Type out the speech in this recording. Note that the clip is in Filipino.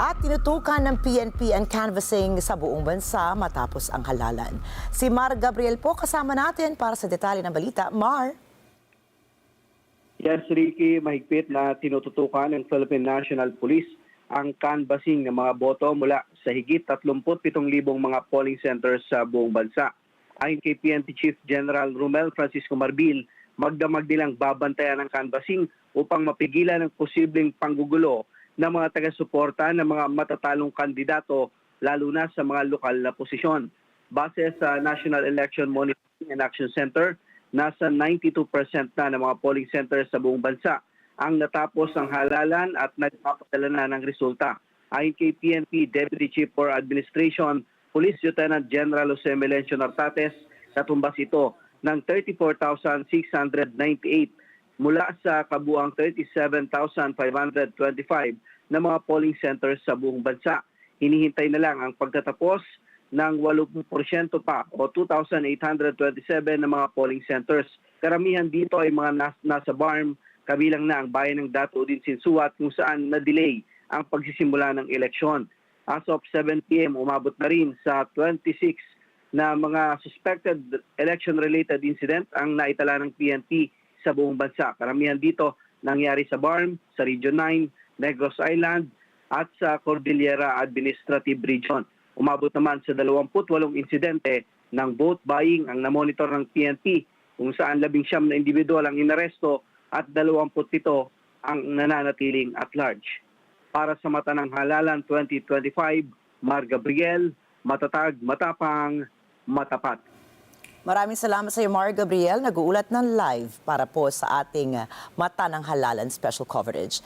At tinutukan ng PNP ang canvassing sa buong bansa matapos ang halalan. Si Mar Gabriel po kasama natin para sa detalye ng balita. Mar? Yes, Ricky, mahigpit na tinututukan ng Philippine National Police ang canvassing ng mga boto mula sa higit 37,000 mga polling centers sa buong bansa. Ayon kay PNP Chief General Romel Francisco Marbil, magdamag nilang babantayan ang canvassing upang mapigilan ang posibleng panggugulo ng mga taga-suporta ng mga matatalong kandidato lalo na sa mga lokal na posisyon. Base sa National Election Monitoring and Action Center, nasa 92% na ng mga polling centers sa buong bansa ang natapos ang halalan at nagpapadala na ng resulta. Ayon kay PNP Deputy Chief for Administration, Police Lieutenant General Jose Melencio Nartates, katumbas ito ng 34,698 mula sa kabuang 37,525 na mga polling centers sa buong bansa. Hinihintay na lang ang pagtatapos ng 80% pa o 2,827 na mga polling centers. Karamihan dito ay mga nasa BARM, kabilang na ang bayan ng Dato Udin Sinsuat kung saan na-delay ang pagsisimula ng eleksyon. As of 7 p.m., umabot na rin sa 26 na mga suspected election-related incident ang naitala ng PNP sa buong bansa. Karamihan dito nangyari sa BARM, sa Region 9, Negros Island at sa Cordillera Administrative Region. Umabot naman sa 28 insidente ng vote buying ang namonitor ng PNP kung saan 19 na individual ang inaresto at 27 ang nananatiling at large. Para sa Mata ng Halalan 2025, Mar Gabriel, matatag, matapang, matapat. Maraming salamat sa iyo, Mar Gabriel. Nag-uulat ng live para po sa ating Mata ng Halalan special coverage.